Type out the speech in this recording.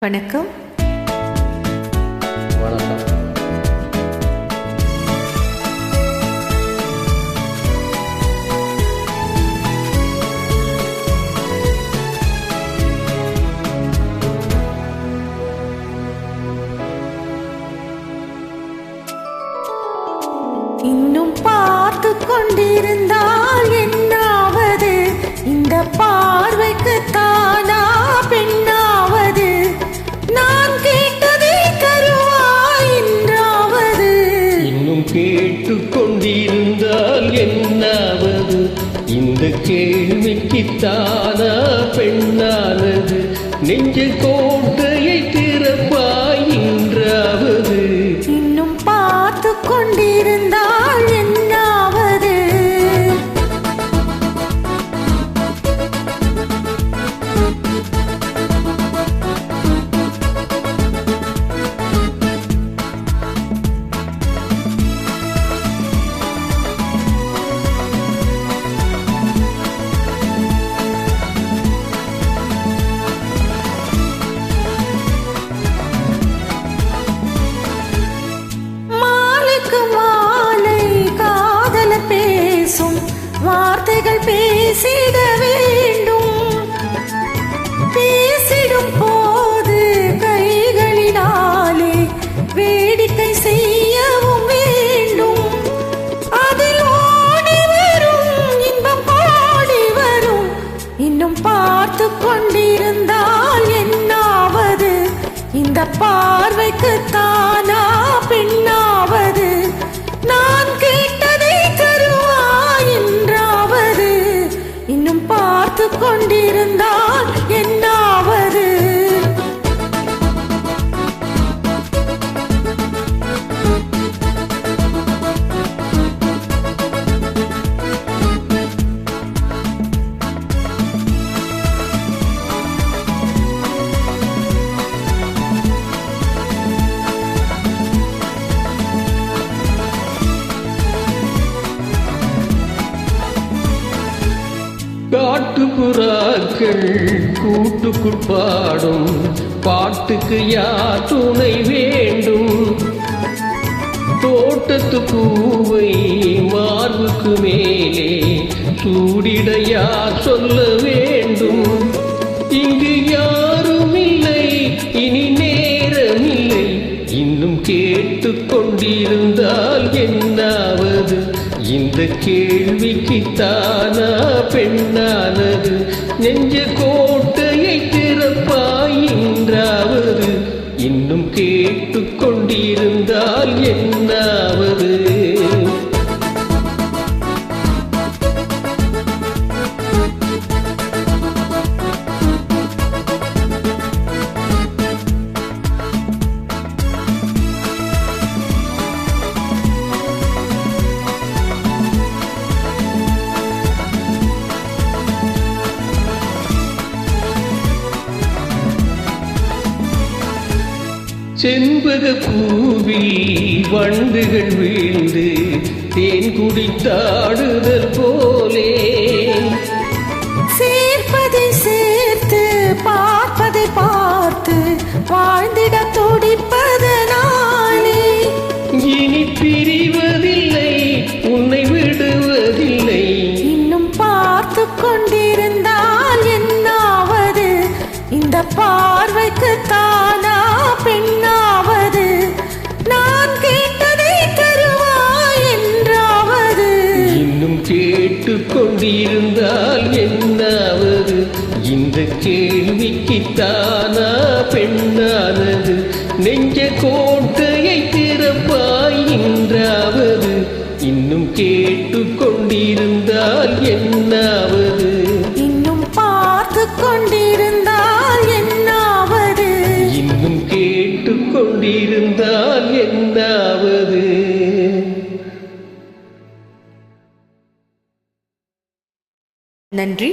வணக்கம். இன்னும் பார்த்து கொண்டிருந்தால் என்னாவது? இந்த பார்வைக்கு தானா பெண்ணாவது? நான் கேட்டதை தருவாய் என்றாவது? இன்னும் கேட்டு கொண்டிருந்தால் என்னாவது? இந்த கேள்விக்கு தானா பெண்ணானது? நெஞ்ச கோட்டையை திறப்பாய் என்றாவது? இன்னும் பார்த்து கொண்டிருந்தால் என்னாவது? மாலை காதல பேசும் வார்த்தைகள் பேசிட வேண்டும். பேசிடும் போது கைகளினாலே வேடிக்கை செய்யவும் வேண்டும். அதில் ஓடி வரும் இன்பம் பாடி வரும். இன்னும் பார்த்து கொண்டிருந்தால் என்னாவது? இந்த பார்வைக்கு தானா பெண்ணாவது? நான் கேட்டதை தருவாய் என்றாவது? இன்னும் பார்த்து கொண்டிருந்தால் என்னாவது? காட்டுப்புறாக்கள் கூட்டுக்குள் பாடும் பாட்டுக்கு யார் துணை வேண்டும்? தோட்டத்து பூவை மார்புக்கு மேலே சூடிட யார் சொல்ல வேண்டும்? இங்கு யாரும் இல்லை, இனி நேரமில்லை. இன்னும் கேட்டு கொண்டிருந்தால் என்னாவது? இந்த கேள்விக்கு தானா பெண்ணானது? நெஞ்ச கோட்டையை திறப்பாய் என்றாவது? இன்னும் கேட்டு கொண்டிருந்தால் என்னாவது? செண்பக பூவில் வண்டுகள் வீழ்ந்து தேன் குடித்தாடுதல் போலே, சேர்ப்பதை சேர்த்து பார்ப்பதை பார்த்து வாழ்ந்திட துடிப்பதனாலே இனி பிரிவதில்லை, உன்னை விடுவதில்லை. இன்னும் பார்த்து கொண்டிருந்தால் என்னாவது? இந்த பார்வைக்கு தானா பெண்ணாவது? நான் கேட்டதை தருவாய் என்றாவது? இன்னும் கேட்டு கொண்டிருந்தால் என்னாவது? இந்த கேள்விக்கு தானா பெண்ணானது? நெஞ்ச கோட்டையை திறப்பாய் என்றாவது? இன்னும் கேட்டு கொண்டிருந்தால் என்னாவது? இன்னும் பார்த்து கொண்டிருந்தால் என்னாவது? இன்னும் கேட்டு கொண்டிருந்தால் என்னாவது? நன்றி.